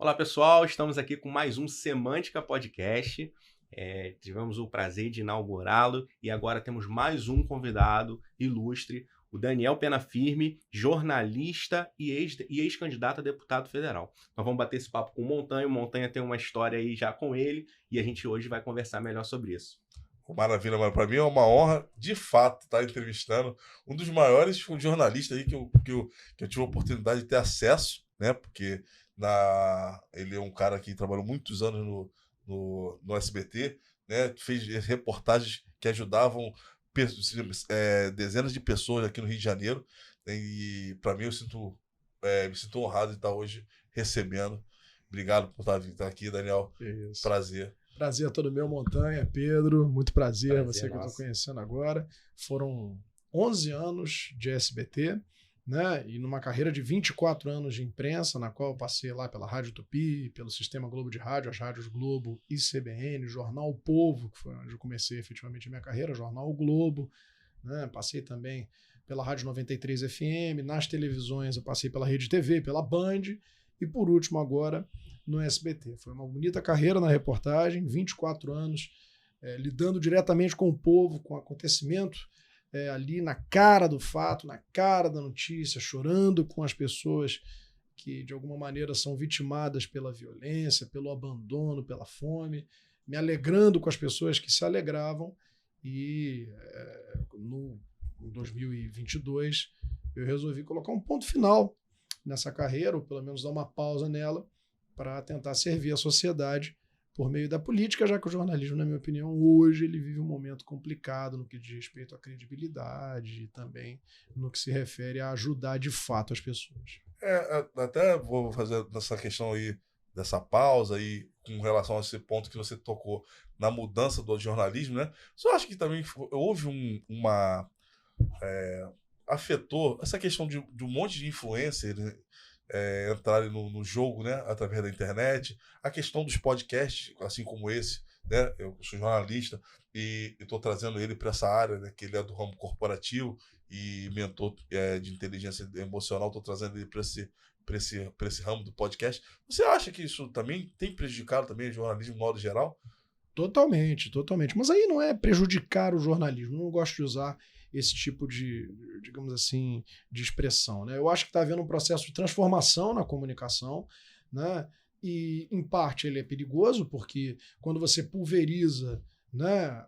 Olá, pessoal. Estamos aqui com mais um Semântica Podcast. Tivemos o prazer de inaugurá-lo e agora temos mais um convidado ilustre, o Daniel Penafirme, jornalista e ex-candidato a deputado federal. Nós vamos bater esse papo com o Montanha. O Montanha tem uma história aí já com ele e a gente hoje vai conversar melhor sobre isso. Maravilha, mano. Para mim é uma honra, de fato, estar entrevistando um dos maiores jornalistas aí que eu tive a oportunidade de ter acesso, né? Porque ele é um cara que trabalhou muitos anos no SBT, né? Fez reportagens que ajudavam dezenas de pessoas aqui no Rio de Janeiro, né? E para mim me sinto honrado de estar hoje recebendo. Obrigado por estar aqui, Daniel. Isso. Prazer. Prazer é todo meu, Montanha, Pedro, muito prazer você que eu nosso. estou conhecendo agora. Foram 11 anos de SBT, né? E numa carreira de 24 anos de imprensa, na qual eu passei lá pela Rádio Tupi, pelo Sistema Globo de Rádio, as rádios Globo e CBN, Jornal O Povo, que foi onde eu comecei efetivamente a minha carreira, Jornal O Globo, né? Passei também pela Rádio 93 FM, nas televisões eu passei pela Rede TV, pela Band e por último agora no SBT. Foi uma bonita carreira na reportagem, 24 anos, lidando diretamente com o povo, com o acontecimento, ali na cara do fato, na cara da notícia, chorando com as pessoas que de alguma maneira são vitimadas pela violência, pelo abandono, pela fome, me alegrando com as pessoas que se alegravam e em 2022 eu resolvi colocar um ponto final nessa carreira, ou pelo menos dar uma pausa nela, para tentar servir a sociedade por meio da política, já que o jornalismo, na minha opinião, hoje ele vive um momento complicado no que diz respeito à credibilidade e também no que se refere a ajudar de fato as pessoas. Até vou fazer essa questão aí, dessa pausa aí, com relação a esse ponto que você tocou na mudança do jornalismo, né? Só acho que também houve afetou essa questão de um monte de influencer, né? Entrarem no jogo, né, através da internet, a questão dos podcasts, assim como esse, né, eu sou jornalista e estou trazendo ele para essa área, né, que ele é do ramo corporativo e mentor de inteligência emocional, estou trazendo ele para esse ramo do podcast. Você acha que isso também tem prejudicado também o jornalismo no modo geral? Totalmente, totalmente. Mas aí não é prejudicar o jornalismo, eu não gosto de usar esse tipo de, digamos assim, de expressão, né? Eu acho que está havendo um processo de transformação na comunicação, né? E, em parte, ele é perigoso, porque quando você pulveriza, né,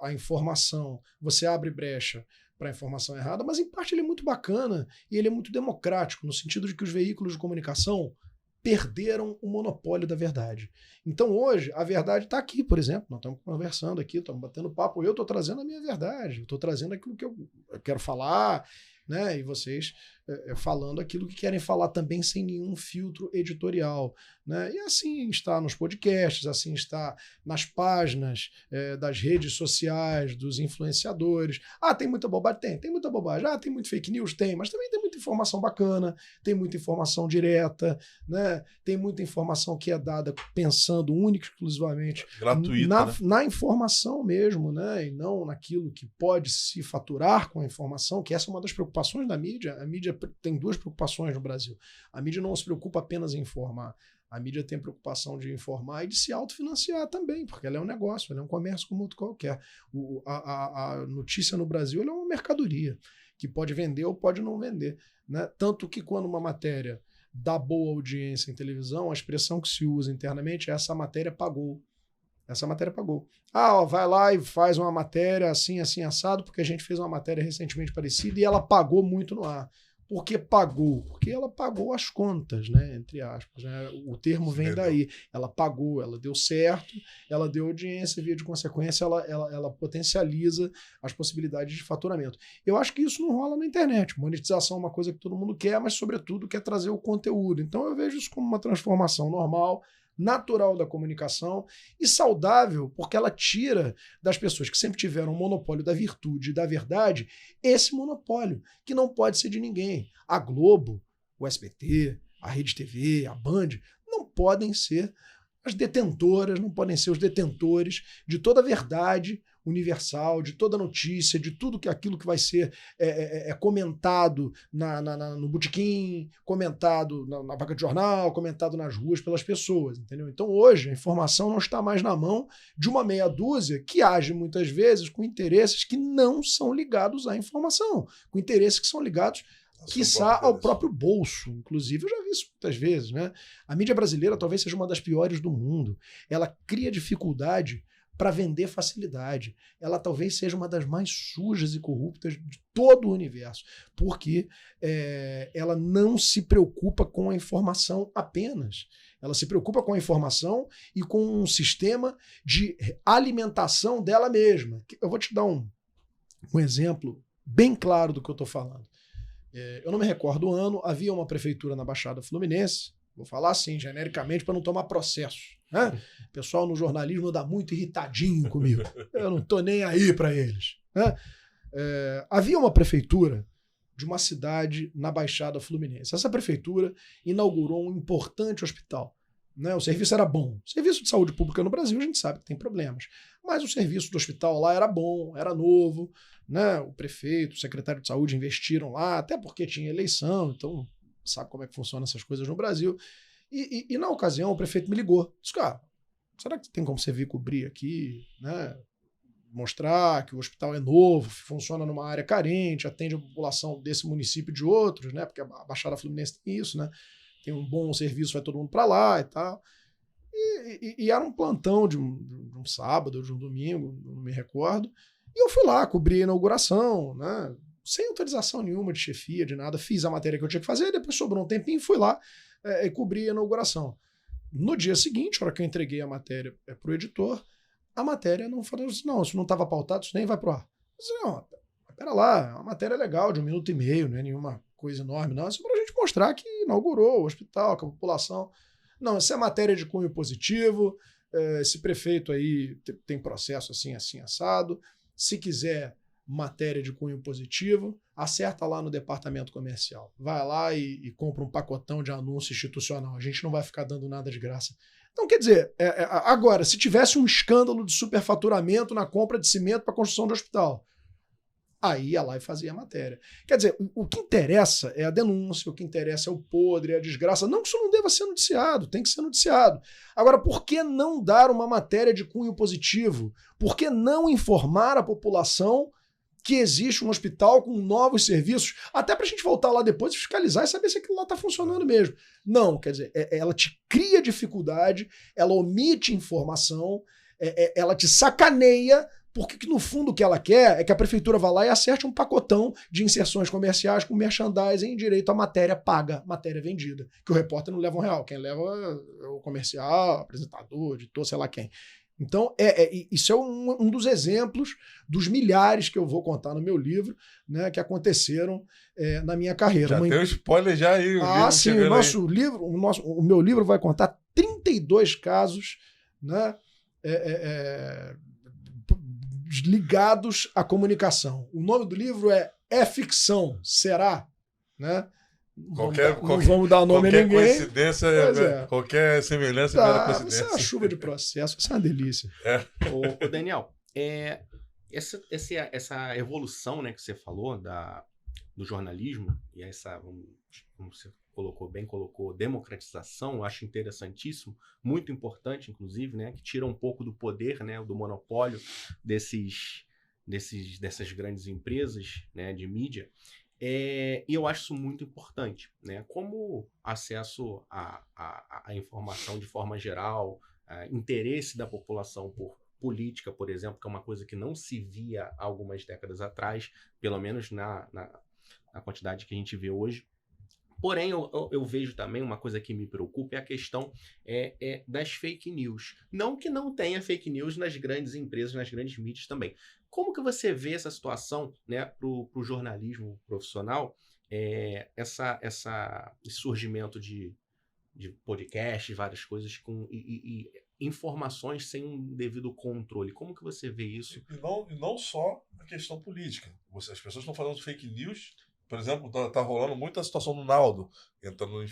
a informação, você abre brecha para a informação errada, mas, em parte, ele é muito bacana e ele é muito democrático, no sentido de que os veículos de comunicação perderam o monopólio da verdade. Então hoje a verdade está aqui, por exemplo, nós estamos conversando aqui, estamos batendo papo, eu estou trazendo a minha verdade, eu estou trazendo aquilo que eu quero falar, né? E vocês falando aquilo que querem falar também sem nenhum filtro editorial, né? E assim está nos podcasts, assim está nas páginas das redes sociais, dos influenciadores. Ah, tem muita bobagem? Tem muita bobagem. Ah, tem muito fake news? Tem, mas também tem muita informação bacana, tem muita informação direta, né? Tem muita informação que é dada pensando única e exclusivamente gratuita, na informação mesmo, né? E não naquilo que pode se faturar com a informação, que essa é uma das preocupações da mídia. A mídia tem duas preocupações no Brasil. A mídia não se preocupa apenas em informar. A mídia tem preocupação de informar e de se autofinanciar também, porque ela é um negócio, ela é um comércio como outro qualquer. A notícia no Brasil ela é uma mercadoria, que pode vender ou pode não vender, né? Tanto que quando uma matéria dá boa audiência em televisão, a expressão que se usa internamente é essa matéria pagou. Essa matéria pagou. Ah, ó, vai lá e faz uma matéria assim, assim, assado, porque a gente fez uma matéria recentemente parecida e ela pagou muito no ar. Por que pagou? Porque ela pagou as contas, né? Entre aspas. Né? O termo vem daí. Ela pagou, ela deu certo, ela deu audiência, via de consequência, ela potencializa as possibilidades de faturamento. Eu acho que isso não rola na internet. Monetização é uma coisa que todo mundo quer, mas, sobretudo, quer trazer o conteúdo. Então, eu vejo isso como uma transformação normal, natural da comunicação e saudável, porque ela tira das pessoas que sempre tiveram o monopólio da virtude e da verdade esse monopólio, que não pode ser de ninguém. A Globo, o SBT, a Rede TV, a Band, não podem ser as detentoras, não podem ser os detentores de toda a verdade universal de toda notícia, de tudo aquilo que vai ser comentado no botequim, comentado na banca de jornal, comentado nas ruas pelas pessoas, entendeu? Então hoje a informação não está mais na mão de uma meia dúzia que age muitas vezes com interesses que não são ligados à informação, com interesses que são ligados quiçá ao próprio bolso. Inclusive, eu já vi isso muitas vezes, né? A mídia brasileira talvez seja uma das piores do mundo. Ela cria dificuldade para vender facilidade. Ela talvez seja uma das mais sujas e corruptas de todo o universo, porque ela não se preocupa com a informação apenas. Ela se preocupa com a informação e com um sistema de alimentação dela mesma. Eu vou te dar um exemplo bem claro do que eu estou falando. Eu não me recordo o ano, havia uma prefeitura na Baixada Fluminense, vou falar assim, genericamente, para não tomar processo. Né? O pessoal no jornalismo anda muito irritadinho comigo. Eu não estou nem aí para eles. Né? Havia uma prefeitura de uma cidade na Baixada Fluminense. Essa prefeitura inaugurou um importante hospital. Né? O serviço era bom. O serviço de saúde pública no Brasil a gente sabe que tem problemas. Mas o serviço do hospital lá era bom, era novo. Né? O prefeito, o secretário de saúde investiram lá, até porque tinha eleição, então sabe como é que funcionam essas coisas no Brasil. E na ocasião o prefeito me ligou. Disse, cara, será que tem como você vir cobrir aqui, né? Mostrar que o hospital é novo, funciona numa área carente, atende a população desse município e de outros, né? Porque a Baixada Fluminense tem isso, né? Tem um bom serviço, vai todo mundo para lá e tal. E era um plantão de um sábado, de um domingo, não me recordo. E eu fui lá cobrir a inauguração, né? Sem autorização nenhuma de chefia, de nada. Fiz a matéria que eu tinha que fazer, depois sobrou um tempinho, fui lá e cobri a inauguração. No dia seguinte, na hora que eu entreguei a matéria para o editor, a matéria não falou assim, não, isso não estava pautado, isso nem vai pro ar. Eu disse, não, pera lá, é uma matéria legal, de 1,5 minutos, não é nenhuma coisa enorme, não. É só para a gente mostrar que inaugurou o hospital, que a população... Não, isso é matéria de cunho positivo, esse prefeito aí tem processo assim, assim, assado. Se quiser matéria de cunho positivo, acerta lá no departamento comercial. Vai lá e compra um pacotão de anúncio institucional. A gente não vai ficar dando nada de graça. Então, quer dizer, agora, se tivesse um escândalo de superfaturamento na compra de cimento para a construção de hospital, aí ia lá e fazia a matéria. Quer dizer, o que interessa é a denúncia, o que interessa é o podre, é a desgraça. Não que isso não deva ser noticiado, tem que ser noticiado. Agora, por que não dar uma matéria de cunho positivo? Por que não informar a população que existe um hospital com novos serviços, até para a gente voltar lá depois e fiscalizar e saber se aquilo lá está funcionando mesmo? Não, quer dizer, ela te cria dificuldade, ela omite informação, ela te sacaneia, porque no fundo o que ela quer é que a prefeitura vá lá e acerte um pacotão de inserções comerciais com merchandising e direito à matéria paga, matéria vendida, que o repórter não leva R$1, quem leva é o comercial, apresentador, editor, sei lá quem. Então, isso é um dos exemplos dos milhares que eu vou contar no meu livro, né, que aconteceram na minha carreira. Já tem um spoiler já aí. Sim, o meu livro vai contar 32 casos, né, ligados à comunicação. O nome do livro é Ficção, será? Né? Não vamos dar nome a ninguém. Coincidência, qualquer semelhança é coincidência. Isso é uma chuva de processo, isso é uma delícia. Ô, Daniel, essa evolução, né, que você falou do jornalismo, e essa, como você colocou, democratização, eu acho interessantíssimo, muito importante, inclusive, né, que tira um pouco do poder, né, do monopólio dessas grandes empresas, né, de mídia. E eu acho isso muito importante, né? Como acesso à informação de forma geral, interesse da população por política, por exemplo, que é uma coisa que não se via há algumas décadas atrás, pelo menos na quantidade que a gente vê hoje. Porém, eu vejo também uma coisa que me preocupa, é a questão das fake news. Não que não tenha fake news nas grandes empresas, nas grandes mídias também. Como que você vê essa situação, né, para o jornalismo profissional, esse surgimento de podcasts, várias coisas, e informações sem um devido controle? Como que você vê isso? E não só a questão política. As pessoas estão falando de fake news. Por exemplo, tá rolando muito a situação do Naldo, entrando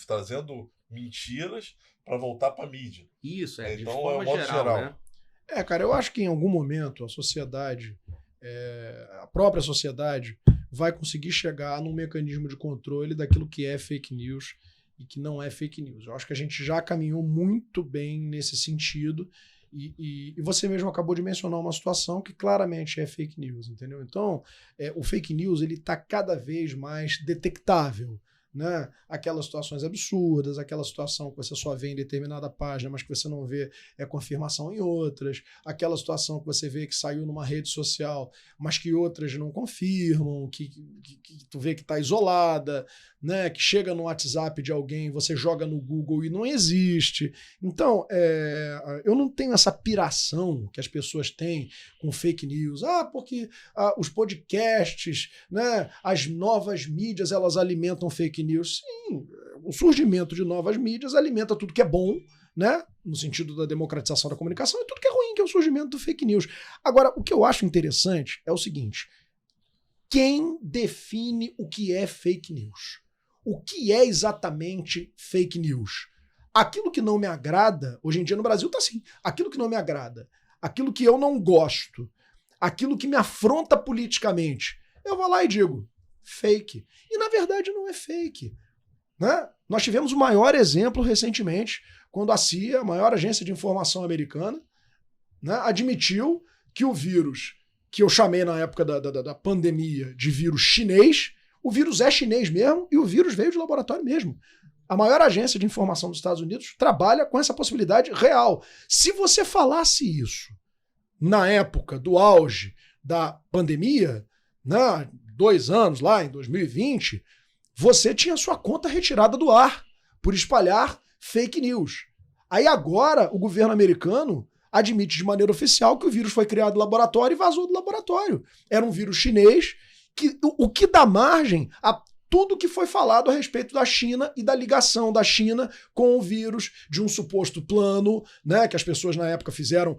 trazendo mentiras para voltar para a mídia. Isso, então, de forma geral, né? Cara, eu acho que em algum momento a sociedade, a própria sociedade, vai conseguir chegar num mecanismo de controle daquilo que é fake news e que não é fake news. Eu acho que a gente já caminhou muito bem nesse sentido e você mesmo acabou de mencionar uma situação que claramente é fake news, entendeu? Então, o fake news ele está cada vez mais detectável. Né? Aquelas situações absurdas, aquela situação que você só vê em determinada página, mas que você não vê confirmação em outras, aquela situação que você vê que saiu numa rede social, mas que outras não confirmam, que tu vê que está isolada, né? Que chega no WhatsApp de alguém, você joga no Google e não existe. Então, eu não tenho essa piração que as pessoas têm com fake news. Porque os podcasts, né? As novas mídias, elas alimentam fake news. Sim, o surgimento de novas mídias alimenta tudo que é bom, né? No sentido da democratização da comunicação, e tudo que é ruim, que é o surgimento do fake news. Agora, o que eu acho interessante é o seguinte: quem define o que é fake news? O que é exatamente fake news? Aquilo que não me agrada, hoje em dia no Brasil tá assim, aquilo que não me agrada, aquilo que eu não gosto, aquilo que me afronta politicamente, eu vou lá e digo, fake. E na verdade não é fake. Né? Nós tivemos o maior exemplo recentemente, quando a CIA, a maior agência de informação americana, né, admitiu que o vírus, que eu chamei na época da pandemia de vírus chinês, o vírus é chinês mesmo e o vírus veio de laboratório mesmo. A maior agência de informação dos Estados Unidos trabalha com essa possibilidade real. Se você falasse isso na época do auge da pandemia, né, 2 anos lá em 2020, você tinha sua conta retirada do ar por espalhar fake news. Aí agora o governo americano admite de maneira oficial que o vírus foi criado no laboratório e vazou do laboratório. Era um vírus chinês, o que dá margem a tudo que foi falado a respeito da China e da ligação da China com o vírus, de um suposto plano, né, que as pessoas na época fizeram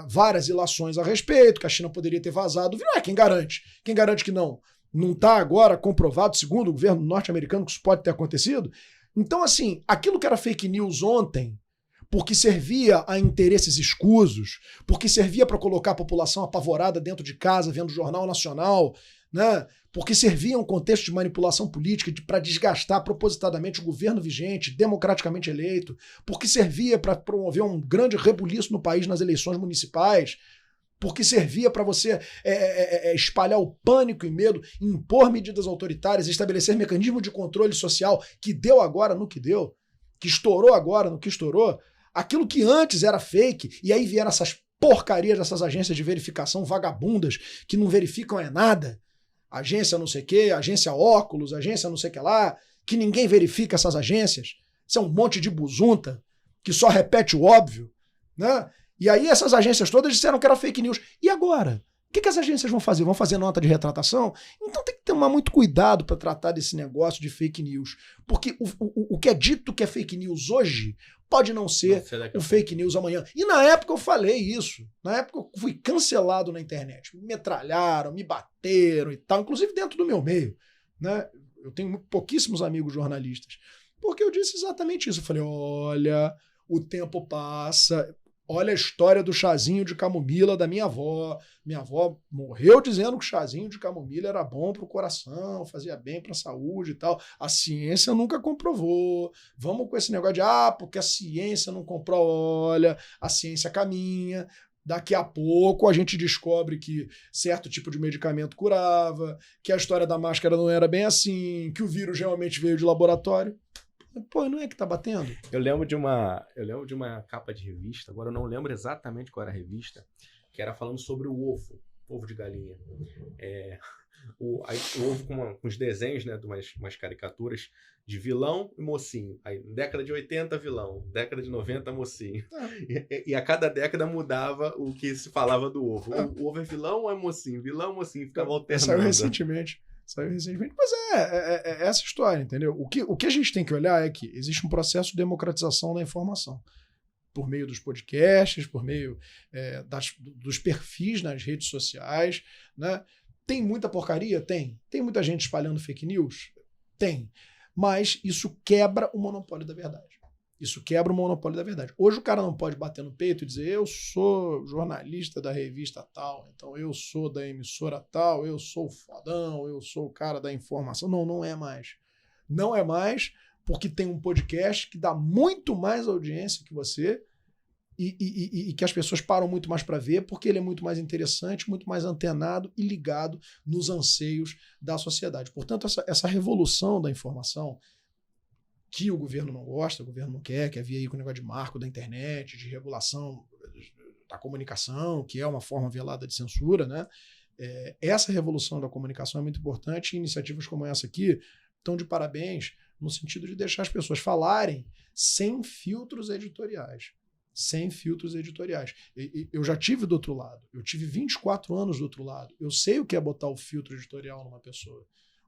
várias ilações a respeito, que a China poderia ter vazado o vírus. Quem garante? Quem garante que não? Não está agora comprovado, segundo o governo norte-americano, que isso pode ter acontecido? Então, assim, aquilo que era fake news ontem, porque servia a interesses escusos, porque servia para colocar a população apavorada dentro de casa, vendo o Jornal Nacional, né? Porque servia um contexto de manipulação política para desgastar propositadamente o governo vigente, democraticamente eleito, porque servia para promover um grande rebuliço no país nas eleições municipais, porque servia para você espalhar o pânico e medo, impor medidas autoritárias, estabelecer mecanismo de controle social, que deu agora no que deu, que estourou agora no que estourou, aquilo que antes era fake, e aí vieram essas porcarias dessas agências de verificação vagabundas, que não verificam nada, agência não sei o quê, agência óculos, agência não sei o que lá, que ninguém verifica essas agências, isso é um monte de buzunta, que só repete o óbvio, né? E aí essas agências todas disseram que era fake news. E agora? O que as agências vão fazer? Vão fazer nota de retratação? Então tem que tomar muito cuidado para tratar desse negócio de fake news. Porque o que é dito que é fake news hoje pode não ser o fake news amanhã. E na época eu falei isso. Na época eu fui cancelado na internet. Me metralharam, me bateram e tal, inclusive dentro do meu meio. Né? Eu tenho pouquíssimos amigos jornalistas. Porque eu disse exatamente isso. Eu falei, olha, o tempo passa... Olha a história do chazinho de camomila da minha avó. Minha avó morreu dizendo que o chazinho de camomila era bom para o coração, fazia bem para a saúde e tal. A ciência nunca comprovou. Vamos com esse negócio de, porque a ciência não comprova. Olha, a ciência caminha. Daqui a pouco a gente descobre que certo tipo de medicamento curava, que a história da máscara não era bem assim, que o vírus realmente veio de laboratório. Pô, não é que tá batendo? Eu lembro de uma capa de revista, agora eu não lembro exatamente qual era a revista, que era falando sobre o ovo de galinha. O ovo com os desenhos, né, de umas caricaturas de vilão e mocinho. Aí, década de 80, vilão. Década de 90, mocinho. E a cada década mudava o que se falava do ovo. O ovo é vilão ou é mocinho? Vilão, mocinho, ficava alternando. Saiu recentemente. Mas é essa história, entendeu? O que a gente tem que olhar é que existe um processo de democratização da informação. Por meio dos podcasts, por meio dos perfis nas redes sociais, né? Tem muita porcaria? Tem. Tem muita gente espalhando fake news? Tem. Mas isso quebra o monopólio da verdade. Isso quebra o monopólio da verdade. Hoje o cara não pode bater no peito e dizer eu sou jornalista da revista tal, então eu sou da emissora tal, eu sou o fodão, eu sou o cara da informação. Não, não é mais. Não é mais porque tem um podcast que dá muito mais audiência que você e que as pessoas param muito mais para ver porque ele é muito mais interessante, muito mais antenado e ligado nos anseios da sociedade. Portanto, essa revolução da informação que o governo não gosta, o governo não quer vir aí com o negócio de marco da internet, de regulação da comunicação, que é uma forma velada de censura, né? Essa revolução da comunicação é muito importante e iniciativas como essa aqui estão de parabéns no sentido de deixar as pessoas falarem sem filtros editoriais. Sem filtros editoriais. Eu já tive do outro lado. Eu tive 24 anos do outro lado. Eu sei o que é botar o filtro editorial numa pessoa.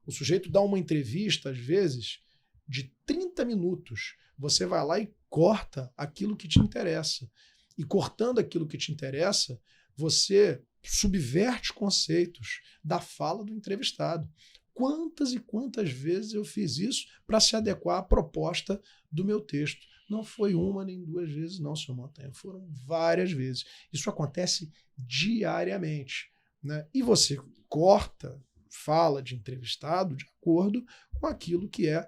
O sujeito dá uma entrevista, às vezes, de 30 minutos. Você vai lá e corta aquilo que te interessa. E cortando aquilo que te interessa, você subverte conceitos da fala do entrevistado. Quantas e quantas vezes eu fiz isso para se adequar à proposta do meu texto? Não foi uma nem duas vezes, não, senhor Montanha. Foram várias vezes. Isso acontece diariamente, né? E você corta fala de entrevistado de acordo com aquilo que é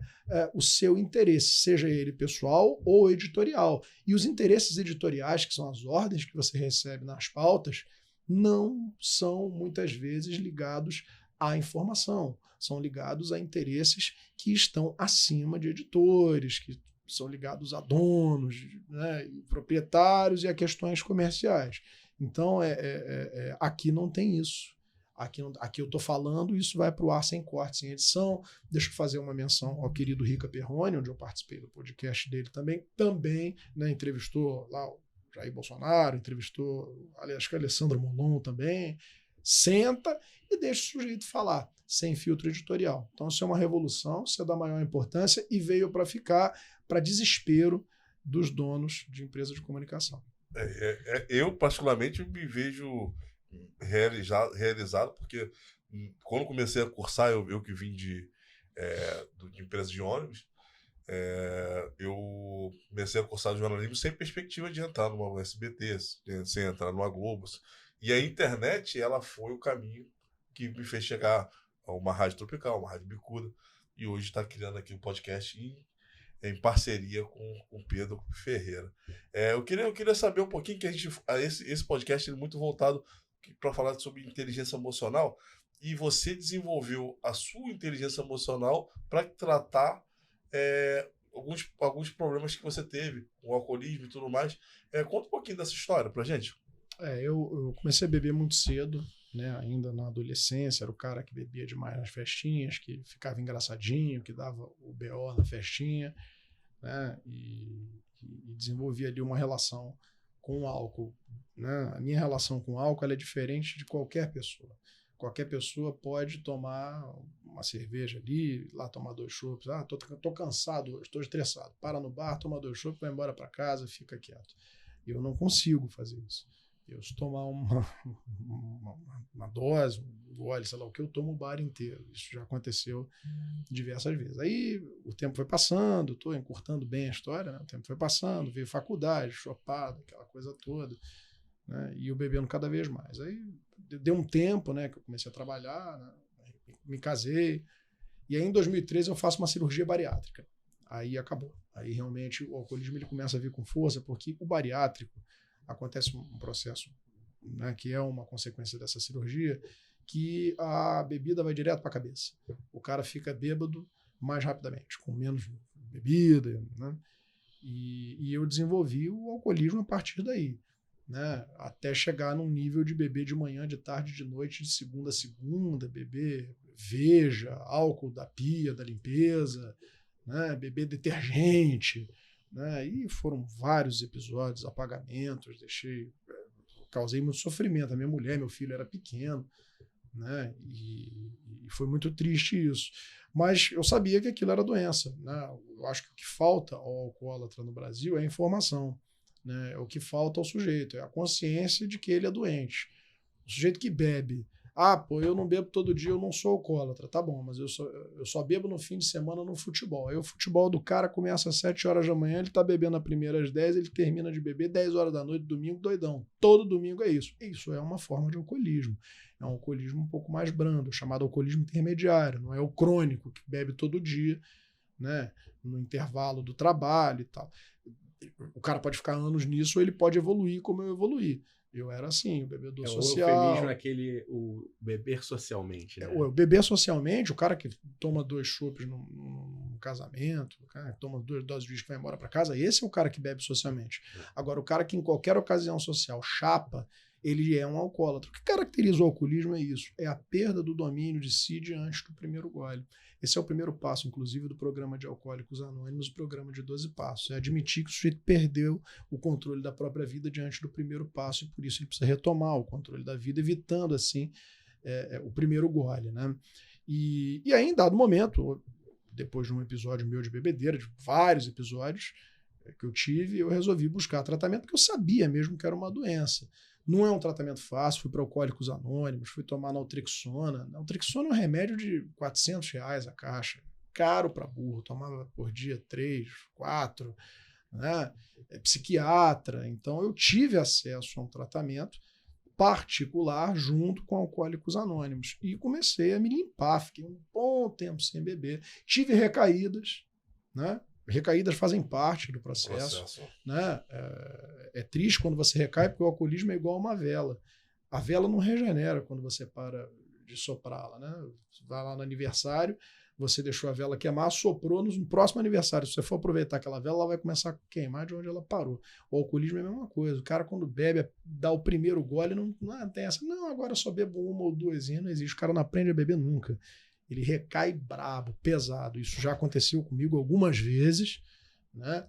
o seu interesse, seja ele pessoal ou editorial. E os interesses editoriais, que são as ordens que você recebe nas pautas, não são muitas vezes ligados à informação. São ligados a interesses que estão acima de editores, que são ligados a donos, né, proprietários e a questões comerciais. Então, aqui não tem isso. Aqui eu estou falando, isso vai para o ar sem corte, sem edição. Deixa eu fazer uma menção ao querido Rica Perrone, onde eu participei do podcast dele também. Também, né, entrevistou lá o Jair Bolsonaro, entrevistou, acho que a Alessandra Molon também. Senta e deixa o sujeito falar, sem filtro editorial. Então, isso é uma revolução, isso é da maior importância e veio para ficar, para desespero dos donos de empresas de comunicação. Eu, particularmente, me vejo realizado, porque quando comecei a cursar, eu que vim de empresa de ônibus, eu comecei a cursar jornalismo sem perspectiva de entrar numa SBT, sem entrar numa Globo. E a internet, ela foi o caminho que me fez chegar a uma rádio tropical, uma rádio bicuda, e hoje está criando aqui um podcast em parceria com o Pedro Ferreira. Eu queria saber um pouquinho, que esse podcast é muito voltado para falar sobre inteligência emocional, e você desenvolveu a sua inteligência emocional para tratar alguns problemas que você teve, o alcoolismo e tudo mais. Conta um pouquinho dessa história para gente. Eu comecei a beber muito cedo, né? Ainda na adolescência, era o cara que bebia demais nas festinhas, que ficava engraçadinho, que dava o BO na festinha, né? E desenvolvia ali uma relação com o álcool, né? A minha relação com o álcool ela é diferente de qualquer pessoa. Qualquer pessoa pode tomar uma cerveja ali, lá tomar 2 chopps. Tô cansado hoje, tô estressado. Para no bar, toma 2 chopps, vai embora para casa, fica quieto. Eu não consigo fazer isso. Eu, se tomar uma dose, um gole, sei lá o que, eu tomo o bar inteiro. Isso já aconteceu diversas vezes. Aí o tempo foi passando, estou encurtando bem a história, né? O tempo foi passando, veio faculdade, chopada, aquela coisa toda, né? E eu bebendo cada vez mais. Aí deu um tempo, né, que eu comecei a trabalhar, né? Me casei, e aí em 2013 eu faço uma cirurgia bariátrica. Aí acabou. Aí realmente o alcoolismo ele começa a vir com força, porque o bariátrico acontece um processo, né, que é uma consequência dessa cirurgia, que a bebida vai direto para a cabeça. O cara fica bêbado mais rapidamente, com menos bebida, né? E eu desenvolvi o alcoolismo a partir daí, né? Até chegar num nível de beber de manhã, de tarde, de noite, de segunda a segunda, beber Veja, álcool da pia, da limpeza, né? Beber detergente, né? E foram vários episódios, apagamentos, causei muito sofrimento. A minha mulher, meu filho era pequeno, né? E foi muito triste isso. Mas eu sabia que aquilo era doença, né? Eu acho que o que falta ao alcoólatra no Brasil é a informação, né? O que falta ao sujeito é a consciência de que ele é doente. O sujeito que bebe, Pô, eu não bebo todo dia, eu não sou alcoólatra. Tá bom, mas eu só bebo no fim de semana no futebol. Aí o futebol do cara começa às 7 horas da manhã, ele tá bebendo a primeira às 10, ele termina de beber 10 horas da noite, domingo, doidão. Todo domingo é isso. Isso é uma forma de alcoolismo. É um alcoolismo um pouco mais brando, chamado alcoolismo intermediário. Não é o crônico, que bebe todo dia, né, no intervalo do trabalho e tal. O cara pode ficar anos nisso ou ele pode evoluir como eu evoluí. Eu era assim, o bebedor social. O eufemismo é o beber socialmente, né? O beber socialmente, o cara que toma 2 chopes num casamento, o cara que toma 2 doses de uísque e vai embora para casa, esse é o cara que bebe socialmente. Agora, o cara que em qualquer ocasião social chapa, ele é um alcoólatra. O que caracteriza o alcoolismo é isso, é a perda do domínio de si diante do primeiro gole. Esse é o primeiro passo, inclusive, do programa de Alcoólicos Anônimos, o programa de 12 passos. É admitir que o sujeito perdeu o controle da própria vida diante do primeiro passo e por isso ele precisa retomar o controle da vida, evitando, assim, o primeiro gole, né? E aí, em dado momento, depois de um episódio meu de bebedeira, de vários episódios que eu tive, eu resolvi buscar tratamento, porque eu sabia mesmo que era uma doença. Não é um tratamento fácil, fui para Alcoólicos Anônimos, fui tomar naltrexona. Naltrexona é um remédio de R$400 a caixa, caro para burro, tomava por dia 3, 4, né? É psiquiatra. Então eu tive acesso a um tratamento particular junto com Alcoólicos Anônimos e comecei a me limpar, fiquei um bom tempo sem beber. Tive recaídas, né? Recaídas fazem parte do processo. Né? É triste quando você recai, porque o alcoolismo é igual a uma vela. A vela não regenera quando você para de soprá-la. Né? Você vai lá no aniversário, você deixou a vela queimar, soprou no próximo aniversário. Se você for aproveitar aquela vela, ela vai começar a queimar de onde ela parou. O alcoolismo é a mesma coisa. O cara, quando bebe, dá o primeiro gole, não tem essa. Não, agora eu só bebo 1 ou 2, não existe. O cara não aprende a beber nunca. Ele recai brabo, pesado. Isso já aconteceu comigo algumas vezes, né?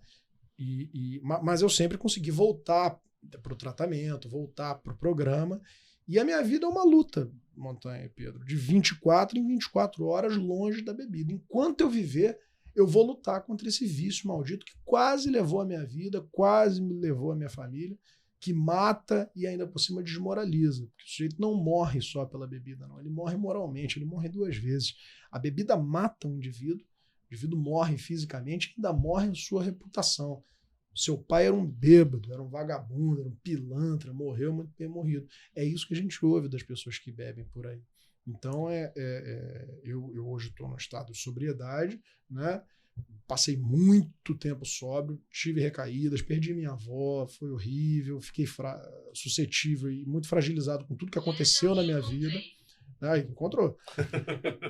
Mas eu sempre consegui voltar para o tratamento, voltar para o programa. E a minha vida é uma luta, Montanha e Pedro, de 24 em 24 horas longe da bebida. Enquanto eu viver, eu vou lutar contra esse vício maldito que quase levou a minha vida, quase me levou a minha família, que mata e ainda por cima desmoraliza. Porque o sujeito não morre só pela bebida, não. Ele morre moralmente, ele morre 2 vezes. A bebida mata o indivíduo morre fisicamente, ainda morre a sua reputação. O seu pai era um bêbado, era um vagabundo, era um pilantra, morreu muito bem morrido. É isso que a gente ouve das pessoas que bebem por aí. Então, eu hoje estou no estado de sobriedade, né? Passei muito tempo sóbrio, tive recaídas, perdi minha avó, foi horrível, fiquei suscetível e muito fragilizado com tudo que aconteceu na minha vida. Encontrou.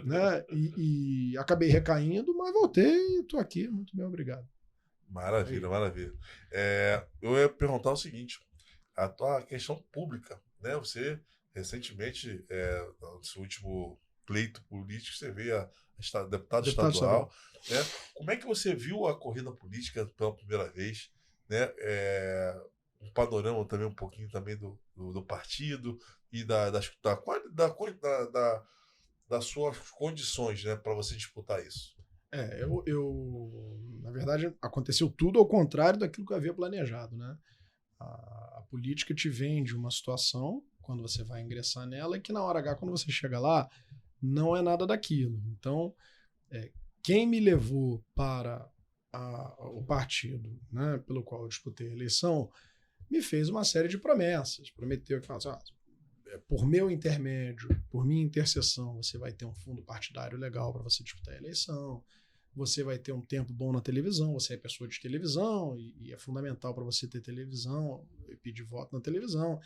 Né? E acabei recaindo, mas voltei e estou aqui. Muito bem, obrigado. Maravilha, maravilha. Eu ia perguntar o seguinte, a tua questão pública, né? Você, recentemente, no seu último pleito político, você veio a deputado estadual. Né? Como é que você viu a corrida política pela primeira vez? Né? Um panorama também um pouquinho também do partido e das suas condições, né, para você disputar isso. Na verdade, aconteceu tudo ao contrário daquilo que eu havia planejado. Né? A política te vende uma situação, quando você vai ingressar nela, e que na hora H, quando você chega lá, não é nada daquilo. Então, quem me levou para o partido, né, pelo qual eu disputei a eleição, me fez uma série de promessas. Prometeu que por meu intermédio, por minha intercessão, você vai ter um fundo partidário legal para você disputar a eleição, você vai ter um tempo bom na televisão, você é pessoa de televisão e é fundamental para você ter televisão e pedir voto na televisão.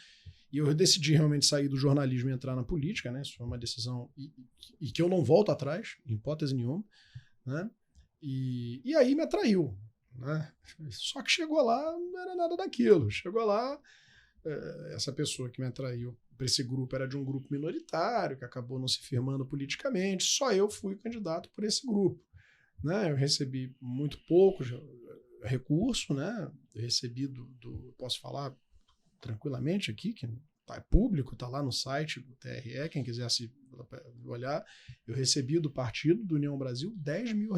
E eu decidi realmente sair do jornalismo e entrar na política, né? Isso foi uma decisão e que eu não volto atrás, em hipótese nenhuma, né? E aí me atraiu, né? Só que chegou lá, não era nada daquilo. Chegou lá, essa pessoa que me atraiu para esse grupo era de um grupo minoritário, que acabou não se firmando politicamente, só eu fui candidato por esse grupo. Né? Eu recebi muito pouco recurso, né? Eu recebi posso falar tranquilamente aqui, que é público, está lá no site do TRE, quem quiser se olhar, eu recebi do partido, do União Brasil, R$10 mil.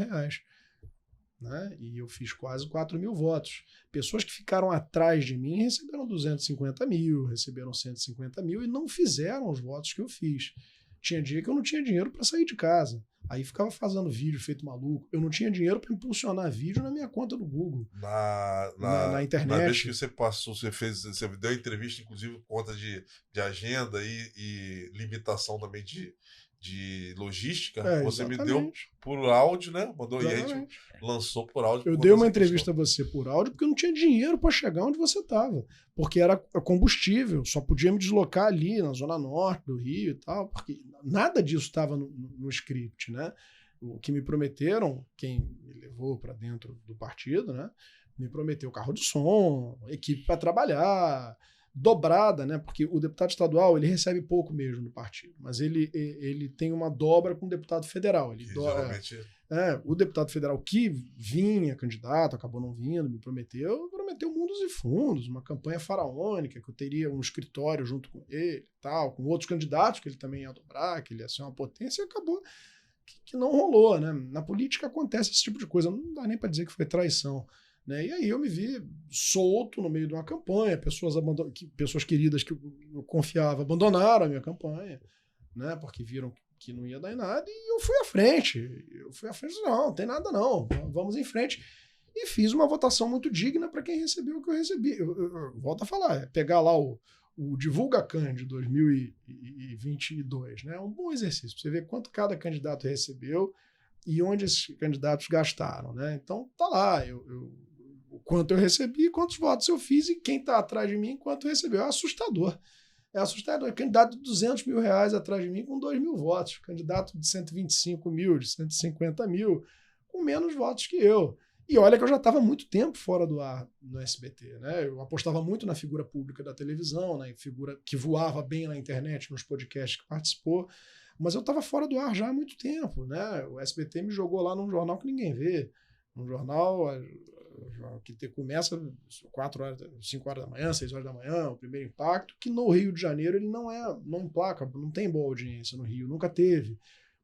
né? E eu fiz quase 4 mil votos. Pessoas que ficaram atrás de mim receberam 250 mil, receberam 150 mil e não fizeram os votos que eu fiz. Tinha dia que eu não tinha dinheiro para sair de casa. Aí ficava fazendo vídeo feito maluco. Eu não tinha dinheiro para impulsionar vídeo na minha conta do Google. Na internet. Na vez que você passou, você deu entrevista, inclusive, por conta de agenda e limitação também de logística, você me deu por áudio, né? Mandou, e aí a gente lançou por áudio. Eu dei uma entrevista a você por áudio porque eu não tinha dinheiro para chegar onde você estava. Porque era combustível, só podia me deslocar ali na zona norte do Rio e tal, porque nada disso estava no script, né? O que me prometeram, quem me levou para dentro do partido, né? Me prometeu carro de som, equipe para trabalhar, dobrada, né? Porque o deputado estadual ele recebe pouco mesmo no partido, mas ele tem uma dobra com o deputado federal. Geralmente... o deputado federal que vinha candidato, acabou não vindo, me prometeu mundos e fundos, uma campanha faraônica, que eu teria um escritório junto com ele, tal, com outros candidatos que ele também ia dobrar, que ele ia ser uma potência, e acabou que não rolou, né? Na política acontece esse tipo de coisa, não dá nem para dizer que foi traição. Né? E aí eu me vi solto no meio de uma campanha, pessoas queridas que eu confiava abandonaram a minha campanha, né? Porque viram que não ia dar em nada, e eu fui à frente. Não tem nada não, vamos em frente. E fiz uma votação muito digna para quem recebeu o que eu recebi. Eu volto a falar, pegar lá o DivulgaCan de 2022, né? É um bom exercício, para você ver quanto cada candidato recebeu e onde esses candidatos gastaram, né? Então tá lá, o quanto eu recebi, quantos votos eu fiz e quem está atrás de mim, quanto recebeu. É assustador. É assustador. Candidato de 200 mil reais atrás de mim com 2 mil votos. Candidato de 125 mil, de 150 mil, com menos votos que eu. E olha que eu já estava muito tempo fora do ar no SBT, né? Eu apostava muito na figura pública da televisão, na figura que voava bem na internet, nos podcasts que participou, mas eu estava fora do ar já há muito tempo, né? O SBT me jogou lá num jornal que ninguém vê, num jornal que começa 4 horas, 5 horas da manhã, 6 horas da manhã, o Primeiro Impacto, que no Rio de Janeiro ele não emplaca, não tem boa audiência no Rio, nunca teve,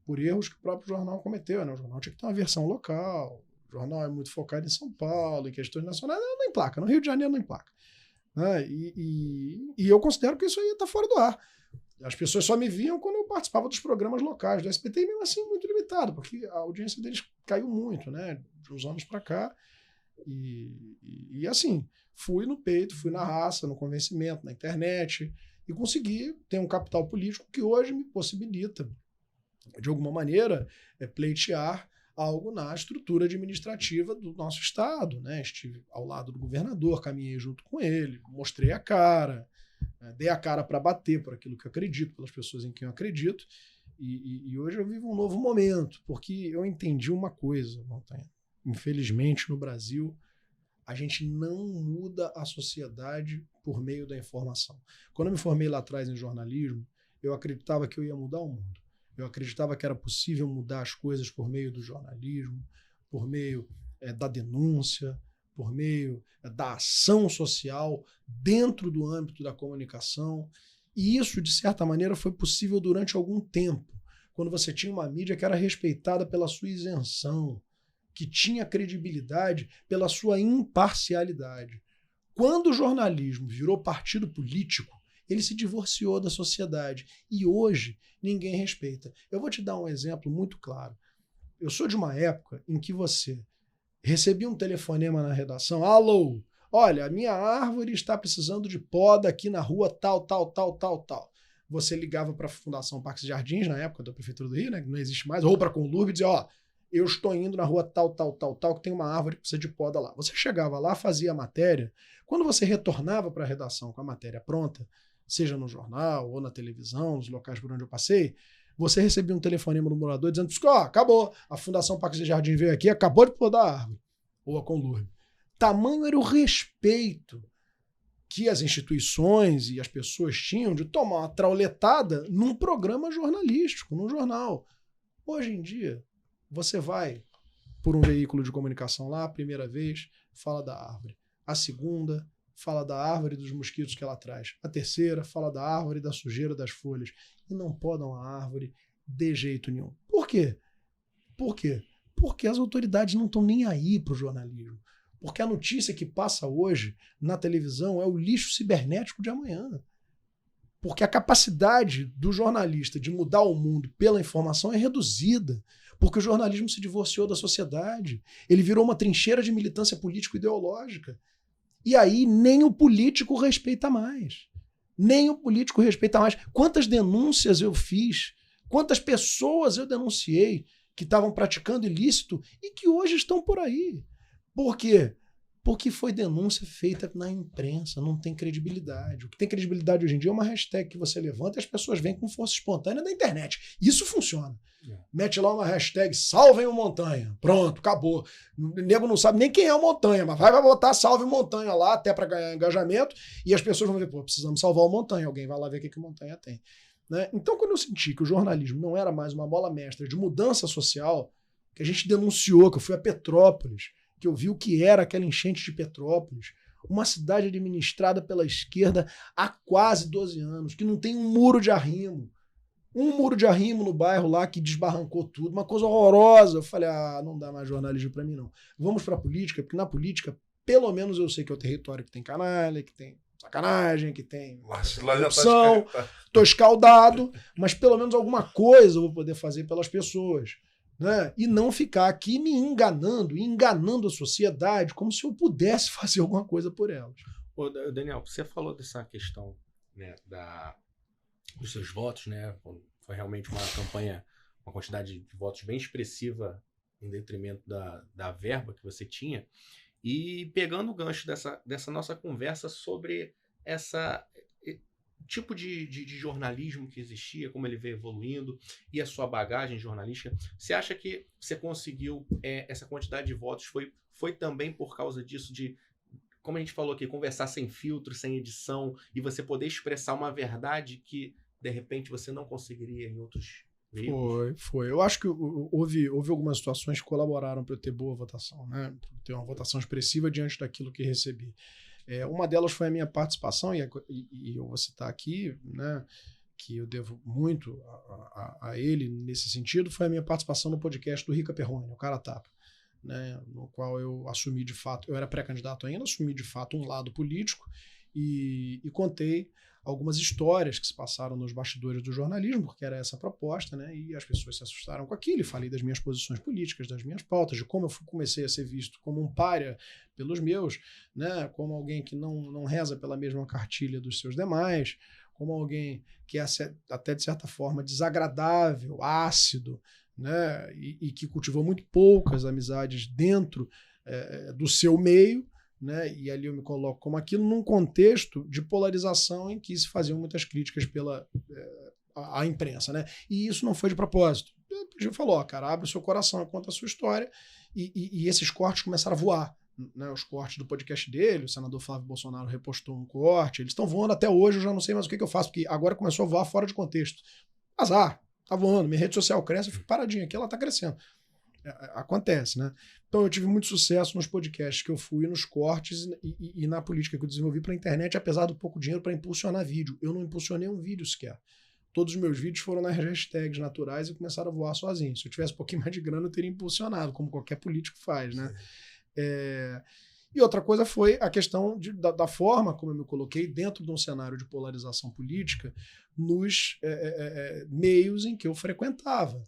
por erros que o próprio jornal cometeu, né? O jornal tinha que ter uma versão local, o jornal é muito focado em São Paulo, em questões nacionais, não emplaca, no Rio de Janeiro não emplaca. Né? E eu considero que isso aí está fora do ar. As pessoas só me viam quando eu participava dos programas locais do SBT, e mesmo assim muito limitado, porque a audiência deles caiu muito, né? De uns anos para cá. E assim, fui no peito, fui na raça, no convencimento, na internet, e consegui ter um capital político que hoje me possibilita, de alguma maneira, pleitear algo na estrutura administrativa do nosso estado, né? Estive ao lado do governador, caminhei junto com ele, mostrei a cara, dei a cara para bater por aquilo que eu acredito, pelas pessoas em quem eu acredito, e hoje eu vivo um novo momento, porque eu entendi uma coisa, Montanha. Infelizmente, no Brasil, a gente não muda a sociedade por meio da informação. Quando eu me formei lá atrás em jornalismo, eu acreditava que eu ia mudar o mundo. Eu acreditava que era possível mudar as coisas por meio do jornalismo, por meio da denúncia, por meio da ação social dentro do âmbito da comunicação. E isso, de certa maneira, foi possível durante algum tempo, quando você tinha uma mídia que era respeitada pela sua isenção, que tinha credibilidade pela sua imparcialidade. Quando o jornalismo virou partido político, ele se divorciou da sociedade. E hoje ninguém respeita. Eu vou te dar um exemplo muito claro. Eu sou de uma época em que você recebia um telefonema na redação. Alô, olha, a minha árvore está precisando de poda aqui na rua tal. Você ligava para a Fundação Parques e Jardins, na época da Prefeitura do Rio, né, que não existe mais, ou para a Conlurb e dizia, ó, eu estou indo na rua tal, que tem uma árvore que precisa de poda lá. Você chegava lá, fazia a matéria. Quando você retornava para a redação com a matéria pronta, seja no jornal ou na televisão, nos locais por onde eu passei, você recebia um telefonema do morador dizendo, acabou, a Fundação Parques e Jardim veio aqui, acabou de podar a árvore. Ou a Conlurb. Tamanho era o respeito que as instituições e as pessoas tinham de tomar uma trauletada num programa jornalístico, num jornal. Hoje em dia, você vai por um veículo de comunicação lá, a primeira vez, fala da árvore. A segunda, fala da árvore e dos mosquitos que ela traz. A terceira, fala da árvore e da sujeira das folhas. E não podam a árvore de jeito nenhum. Por quê? Por quê? Porque as autoridades não estão nem aí para o jornalismo. Porque a notícia que passa hoje na televisão é o lixo cibernético de amanhã. Porque a capacidade do jornalista de mudar o mundo pela informação é reduzida. Porque o jornalismo se divorciou da sociedade. Ele virou uma trincheira de militância político-ideológica. E aí nem o político respeita mais. Nem o político respeita mais. Quantas denúncias eu fiz, quantas pessoas eu denunciei que estavam praticando ilícito e que hoje estão por aí. Por quê? Porque foi denúncia feita na imprensa, não tem credibilidade. O que tem credibilidade hoje em dia é uma hashtag que você levanta e as pessoas vêm com força espontânea da internet. Isso funciona. Mete lá uma hashtag, salvem o Montanha. Pronto, acabou. O nego não sabe nem quem é o Montanha, mas vai botar salve o Montanha lá até para ganhar engajamento e as pessoas vão ver, pô, precisamos salvar o Montanha. Alguém vai lá ver o que o Montanha tem. Né? Então, quando eu senti que o jornalismo não era mais uma bola mestra de mudança social, que a gente denunciou, que eu fui a Petrópolis, que eu vi o que era aquela enchente de Petrópolis, uma cidade administrada pela esquerda há quase 12 anos, que não tem um muro de arrimo. Um muro de arrimo no bairro lá que desbarrancou tudo, uma coisa horrorosa. Eu falei, não dá mais jornalismo para mim não. Vamos para a política, porque na política, pelo menos eu sei que é o território que tem canalha, que tem sacanagem, que tem corrupção, tô escaldado, mas pelo menos alguma coisa eu vou poder fazer pelas pessoas. Né? E não ficar aqui me enganando a sociedade como se eu pudesse fazer alguma coisa por elas. Ô, Daniel, você falou dessa questão, né, dos seus votos, né? Foi realmente uma campanha, uma quantidade de votos bem expressiva em detrimento da verba que você tinha. E pegando o gancho dessa nossa conversa sobre essa tipo de jornalismo que existia, como ele veio evoluindo e a sua bagagem jornalística, você acha que você conseguiu essa quantidade de votos foi também por causa disso de, como a gente falou aqui, conversar sem filtro, sem edição e você poder expressar uma verdade que de repente você não conseguiria em outros veículos? Foi. Eu acho que houve algumas situações que colaboraram para eu ter boa votação, né? Para ter uma votação expressiva diante daquilo que recebi. Uma delas foi a minha participação, e eu vou citar aqui, né, que eu devo muito a ele nesse sentido, foi a minha participação no podcast do Rica Perrone, o Cara Tapa, né, no qual eu assumi de fato, eu era pré-candidato ainda, assumi de fato um lado político e contei algumas histórias que se passaram nos bastidores do jornalismo, porque era essa a proposta, né? E as pessoas se assustaram com aquilo, e falei das minhas posições políticas, das minhas pautas, de como eu comecei a ser visto como um pária pelos meus, né? Como alguém que não reza pela mesma cartilha dos seus demais, como alguém que é até de certa forma desagradável, ácido, né? E que cultivou muito poucas amizades dentro do seu meio, né? E ali eu me coloco como aquilo num contexto de polarização em que se faziam muitas críticas pela a imprensa, né? E isso não foi de propósito. O Gil falou, cara, abre o seu coração, conta a sua história, e esses cortes começaram a voar, né? Os cortes do podcast dele, o senador Flávio Bolsonaro repostou um corte, eles estão voando até hoje, eu já não sei mais o que eu faço, porque agora começou a voar fora de contexto. Azar, tá voando, minha rede social cresce, eu fico paradinho aqui, ela tá crescendo. Acontece, né? Então eu tive muito sucesso nos podcasts que eu fui, nos cortes e na política que eu desenvolvi para a internet, apesar do pouco dinheiro para impulsionar vídeo. Eu não impulsionei um vídeo sequer. Todos os meus vídeos foram nas hashtags naturais e começaram a voar sozinhos. Se eu tivesse um pouquinho mais de grana, eu teria impulsionado, como qualquer político faz, né? E outra coisa foi a questão da forma como eu me coloquei dentro de um cenário de polarização política nos meios em que eu frequentava.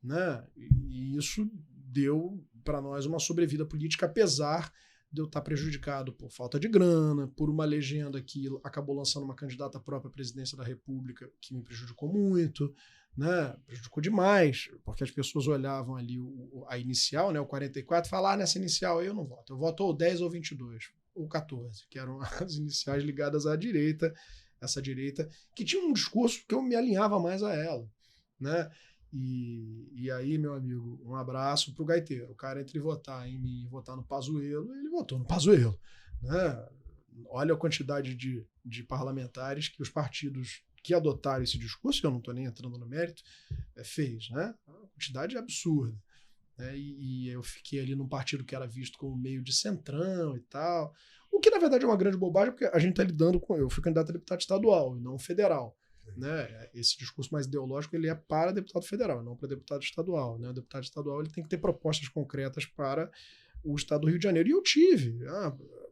Né? E isso deu para nós uma sobrevida política, apesar de eu estar prejudicado por falta de grana, por uma legenda que acabou lançando uma candidata própria à presidência da República, que me prejudicou muito, né? Prejudicou demais, porque as pessoas olhavam ali a inicial, né, o 44, e falavam, nessa inicial aí eu não voto, eu voto ou 10 ou 22, ou 14, que eram as iniciais ligadas à direita, essa direita, que tinha um discurso que eu me alinhava mais a ela, né? E aí, meu amigo, um abraço pro gaiteiro. O cara, entre votar em mim e votar no Pazuello, ele votou no Pazuello, né? Olha a quantidade de parlamentares que os partidos que adotaram esse discurso, eu não estou nem entrando no mérito, fez, né? Uma quantidade absurda. Né? E eu fiquei ali num partido que era visto como meio de centrão e tal. O que, na verdade, é uma grande bobagem, porque a gente está lidando com... Eu fui candidato a deputado estadual e não federal. Né? Esse discurso mais ideológico ele é para deputado federal, não para deputado estadual. Né? O deputado estadual ele tem que ter propostas concretas para o estado do Rio de Janeiro. E eu tive,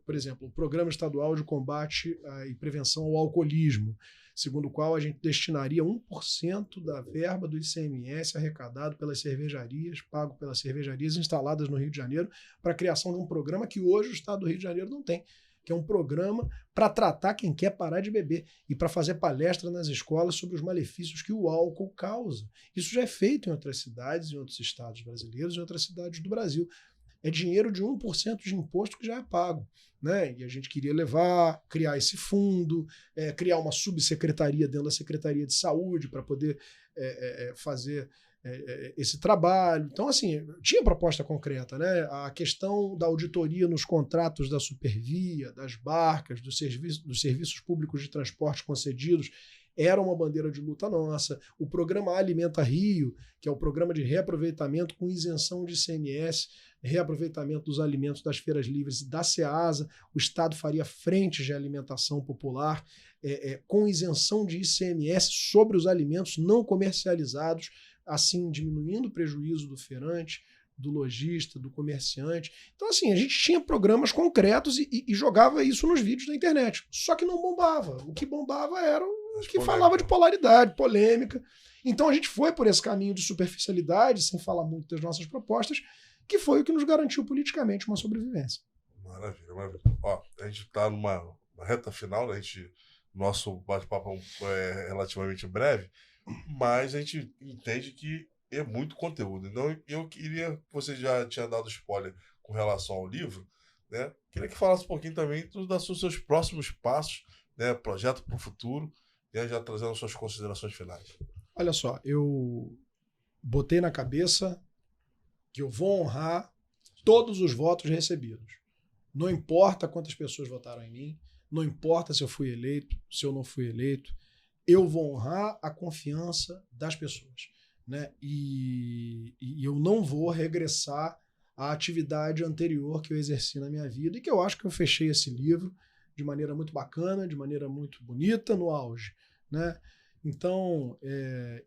por exemplo, o Programa Estadual de Combate e Prevenção ao Alcoolismo, segundo o qual a gente destinaria 1% da verba do ICMS arrecadado pelas cervejarias, pago pelas cervejarias instaladas no Rio de Janeiro, para a criação de um programa que hoje o estado do Rio de Janeiro não tem, que é um programa para tratar quem quer parar de beber e para fazer palestra nas escolas sobre os malefícios que o álcool causa. Isso já é feito em outras cidades, em outros estados brasileiros, em outras cidades do Brasil. É dinheiro de 1% de imposto que já é pago. Né? E a gente queria criar esse fundo, criar uma subsecretaria dentro da Secretaria de Saúde para poder fazer esse trabalho. Então, assim, tinha proposta concreta, né? A questão da auditoria nos contratos da Supervia, das barcas, dos serviços públicos de transporte concedidos, era uma bandeira de luta nossa. O programa Alimenta Rio, que é o programa de reaproveitamento com isenção de ICMS, reaproveitamento dos alimentos das feiras livres da SEASA, o Estado faria frentes de alimentação popular com isenção de ICMS sobre os alimentos não comercializados, assim diminuindo o prejuízo do feirante, do lojista, do comerciante. Então, assim, a gente tinha programas concretos e jogava isso nos vídeos da internet. Só que não bombava. O que bombava era o que falava de polaridade, polêmica. Então, a gente foi por esse caminho de superficialidade, sem falar muito das nossas propostas, que foi o que nos garantiu politicamente uma sobrevivência. Maravilha, maravilha. Ó, a gente está numa reta final, né? Nosso bate-papo é relativamente breve, mas a gente entende que é muito conteúdo. Então, eu queria, você já tinha dado spoiler com relação ao livro, né? Queria que falasse um pouquinho também dos seus próximos passos, né? Projeto para o futuro, né? Já trazendo suas considerações finais. Olha só, eu botei na cabeça que eu vou honrar todos os votos recebidos. Não importa quantas pessoas votaram em mim, não importa se eu fui eleito, se eu não fui eleito, eu vou honrar a confiança das pessoas. Né? E eu não vou regressar à atividade anterior que eu exerci na minha vida e que eu acho que eu fechei esse livro de maneira muito bacana, de maneira muito bonita, no auge. Né? Então,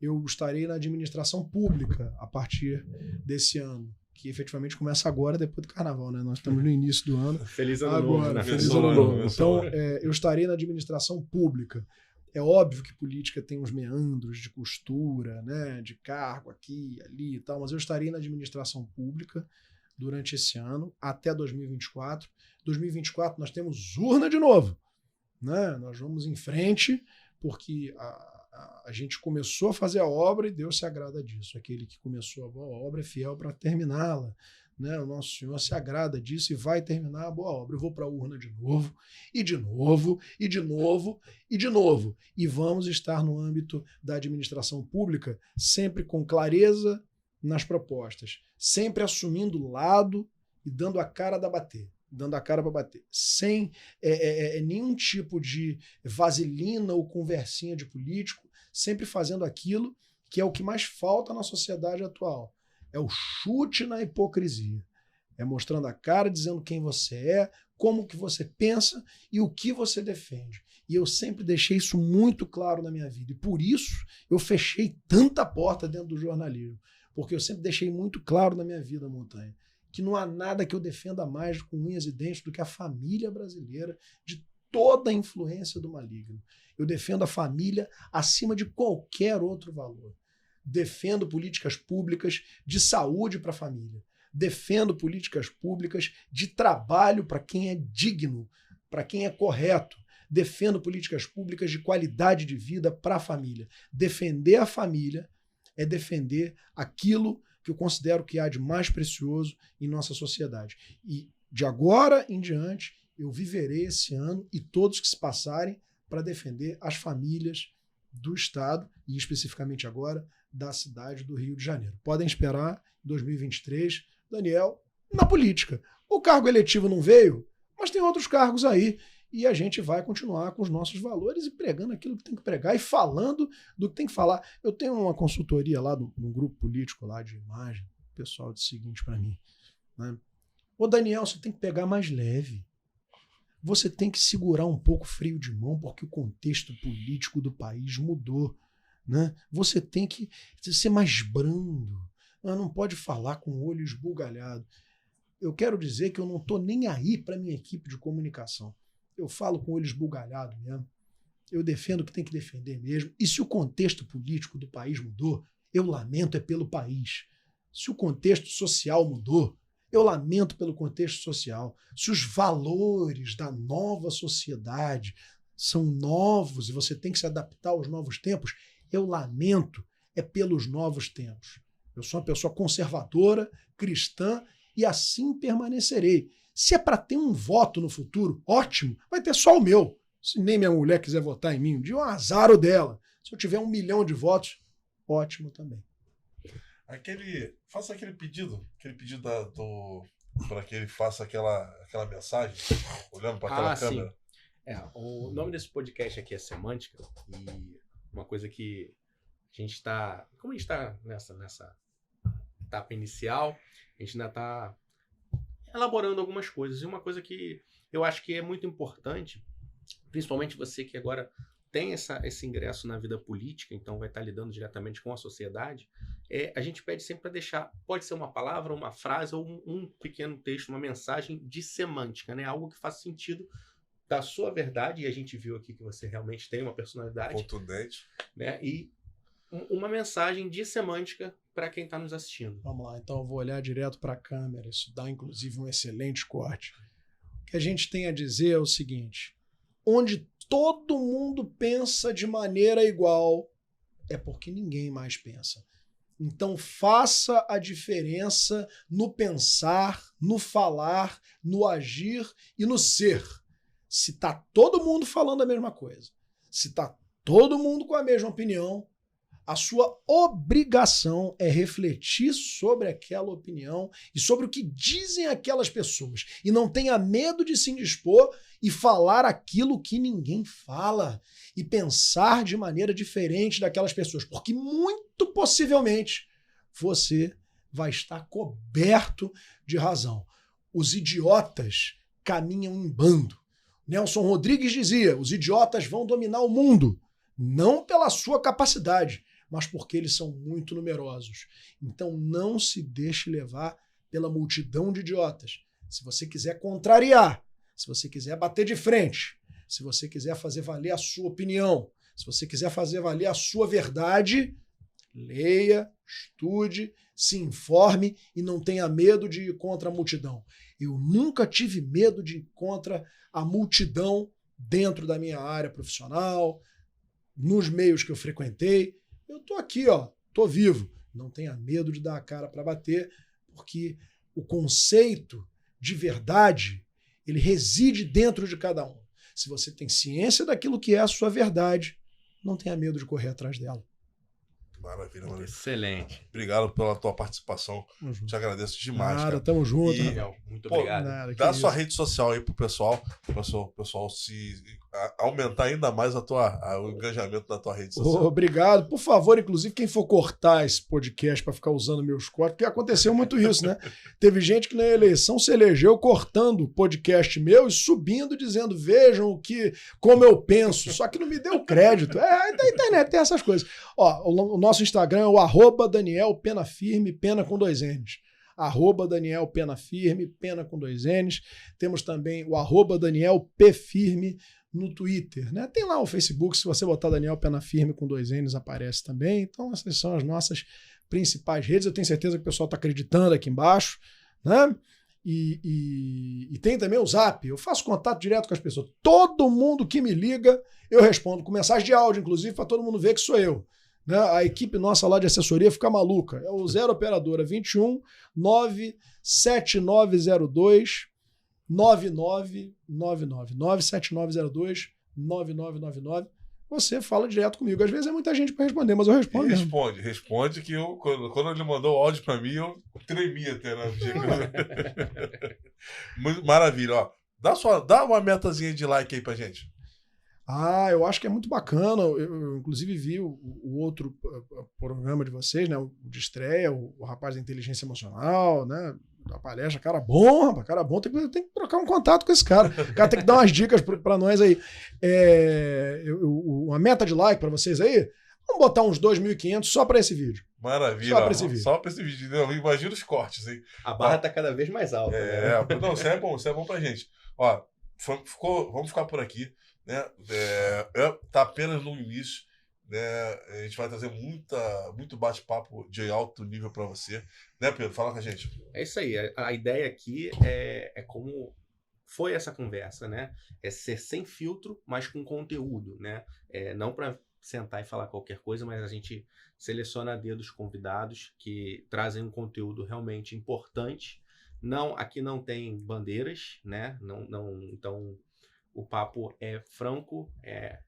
eu estarei na administração pública a partir desse ano, que efetivamente começa agora, depois do Carnaval. Né? Nós estamos no início do ano. Feliz ano novo, né? Feliz ano novo. Então, eu estarei na administração pública. É óbvio que política tem uns meandros de costura, né, de cargo aqui, ali e tal, mas eu estarei na administração pública durante esse ano, até 2024. 2024 nós temos urna de novo. Né? Nós vamos em frente, porque a gente começou a fazer a obra e Deus se agrada disso. Aquele que começou a boa obra é fiel para terminá-la. Né? O nosso Senhor se agrada disso e vai terminar a boa obra. Eu vou para a urna de novo, e de novo, e de novo, e de novo. E vamos estar no âmbito da administração pública sempre com clareza nas propostas, sempre assumindo o lado e dando a cara para bater, sem nenhum tipo de vaselina ou conversinha de político, sempre fazendo aquilo que é o que mais falta na sociedade atual. É o chute na hipocrisia. É mostrando a cara, dizendo quem você é, como que você pensa e o que você defende. E eu sempre deixei isso muito claro na minha vida. E por isso eu fechei tanta porta dentro do jornalismo. Porque eu sempre deixei muito claro na minha vida, Montanha, que não há nada que eu defenda mais com unhas e dentes do que a família brasileira, de toda a influência do maligno. Eu defendo a família acima de qualquer outro valor. Defendo políticas públicas de saúde para a família. Defendo políticas públicas de trabalho para quem é digno, para quem é correto. Defendo políticas públicas de qualidade de vida para a família. Defender a família é defender aquilo que eu considero que há de mais precioso em nossa sociedade. E de agora em diante, eu viverei esse ano e todos que se passarem para defender as famílias do Estado e especificamente agora da cidade do Rio de Janeiro. Podem esperar, em 2023, Daniel, na política. O cargo eletivo não veio, mas tem outros cargos aí e a gente vai continuar com os nossos valores e pregando aquilo que tem que pregar e falando do que tem que falar. Eu tenho uma consultoria lá num grupo político lá de imagem, o pessoal disse o seguinte para mim, né? Ô Daniel, você tem que pegar mais leve. você tem que segurar um pouco o freio de mão, porque o contexto político do país mudou, né? Você tem que ser mais brando, não pode falar com o olho esbugalhado. Eu quero dizer que eu não estou nem aí para a minha equipe de comunicação. Eu falo com o olho esbugalhado mesmo. Eu defendo o que tem que defender mesmo. E se o contexto político do país mudou, eu lamento é pelo país. Se o contexto social mudou, eu lamento pelo contexto social. Se os valores da nova sociedade são novos e você tem que se adaptar aos novos tempos, eu lamento é pelos novos tempos. Eu sou uma pessoa conservadora, cristã, e assim permanecerei. Se é para ter um voto no futuro, ótimo, vai ter só o meu. Se nem minha mulher quiser votar em mim, um dia é um azar o dela. Se eu tiver 1 milhão de votos, ótimo também. Faça aquele pedido para que ele faça aquela mensagem, olhando para aquela câmera. Sim. O nome desse podcast aqui é Semântica, e uma coisa que a gente está... Como a gente está nessa etapa inicial, a gente ainda está elaborando algumas coisas. E uma coisa que eu acho que é muito importante, principalmente você que agora tem esse ingresso na vida política, então vai estar lidando diretamente com a sociedade, a gente pede sempre para deixar, pode ser uma palavra, uma frase ou um pequeno texto, uma mensagem de semântica, né? Algo que faça sentido da sua verdade, e a gente viu aqui que você realmente tem uma personalidade contundente, né? E uma mensagem de semântica para quem está nos assistindo. Vamos lá, então eu vou olhar direto para a câmera, isso dá inclusive um excelente corte. O que a gente tem a dizer é o seguinte: onde todo mundo pensa de maneira igual, é porque ninguém mais pensa. Então faça a diferença no pensar, no falar, no agir e no ser. Se está todo mundo falando a mesma coisa, se está todo mundo com a mesma opinião, a sua obrigação é refletir sobre aquela opinião e sobre o que dizem aquelas pessoas. E não tenha medo de se indispor e falar aquilo que ninguém fala. E pensar de maneira diferente daquelas pessoas. Porque muito possivelmente você vai estar coberto de razão. Os idiotas caminham em bando. Nelson Rodrigues dizia: os idiotas vão dominar o mundo. Não pela sua capacidade, mas porque eles são muito numerosos. Então não se deixe levar pela multidão de idiotas. Se você quiser contrariar, se você quiser bater de frente, se você quiser fazer valer a sua opinião, se você quiser fazer valer a sua verdade, leia, estude, se informe e não tenha medo de ir contra a multidão. Eu nunca tive medo de ir contra a multidão dentro da minha área profissional, nos meios que eu frequentei. Eu tô aqui, tô vivo. Não tenha medo de dar a cara para bater, porque o conceito de verdade, ele reside dentro de cada um. Se você tem ciência daquilo que é a sua verdade, não tenha medo de correr atrás dela. Maravilha, maravilha. Excelente. Obrigado pela tua participação. Te agradeço demais, cara. Tamo junto. Muito obrigado. Dá sua rede social aí pro pessoal se aumentar ainda mais o engajamento da tua rede social. Obrigado. Por favor, inclusive, quem for cortar esse podcast para ficar usando meus cortes, porque aconteceu muito isso, né? Teve gente que na eleição se elegeu cortando o podcast meu e subindo, dizendo: vejam como eu penso. Só que não me deu crédito. Da internet tem essas coisas. O nosso Instagram é o @DanielPenaFirme, pena com 2 N's. @DanielPenaFirme, pena com 2 N's. Temos também o @DanielPFirme no Twitter, né? Tem lá o Facebook, se você botar Daniel Penafirme com 2 N's, aparece também. Então essas são as nossas principais redes. Eu tenho certeza que o pessoal está acreditando aqui embaixo, né? E tem também o Zap. Eu faço contato direto com as pessoas. Todo mundo que me liga, eu respondo com mensagem de áudio, inclusive, para todo mundo ver que sou eu. Né? A equipe nossa lá de assessoria fica maluca. É o 0 Operadora 21 97902 9999 97902 9999. Você fala direto comigo. Às vezes é muita gente para responder, mas eu respondo mesmo. Responde que quando ele mandou o áudio para mim, eu tremia até na Maravilha, ó. Dá uma metazinha de like aí pra gente. Eu acho que é muito bacana. Eu inclusive vi o outro programa de vocês, né? O de estreia, o rapaz da inteligência emocional, né? da palestra, cara bom, rapaz, cara bom, tem que trocar um contato com esse cara. O cara tem que dar umas dicas pra nós aí. Uma meta de like pra vocês aí, vamos botar uns 2.500 só pra esse vídeo. Maravilha. Só pra esse vídeo. Não, imagina os cortes, hein? A barra tá cada vez mais alta. Né? Não, isso é bom pra gente. Ó, vamos ficar por aqui, né? Tá apenas no início, né? A gente vai trazer muito bate-papo de alto nível pra você, né, Pedro? Fala com a gente. É isso aí. A ideia aqui é como foi essa conversa, né? É ser sem filtro, mas com conteúdo, né? Não para sentar e falar qualquer coisa, mas a gente seleciona a dedo os convidados que trazem um conteúdo realmente importante. Aqui não tem bandeiras, né? Então o papo é franco, é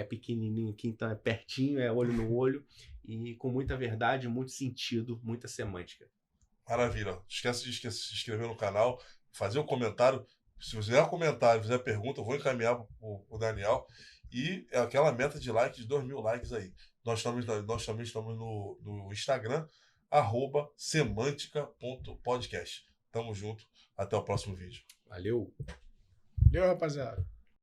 pequenininho aqui, então é pertinho, é olho no olho e com muita verdade, muito sentido, muita semântica. Maravilha. Não esquece de se inscrever no canal, fazer um comentário. Se você fizer um comentário, fizer pergunta, eu vou encaminhar para o Daniel. E é aquela meta de likes, de 2.000 likes aí. Nós também estamos no Instagram, @semântica.podcast. Tamo junto. Até o próximo vídeo. Valeu! Valeu, rapaziada.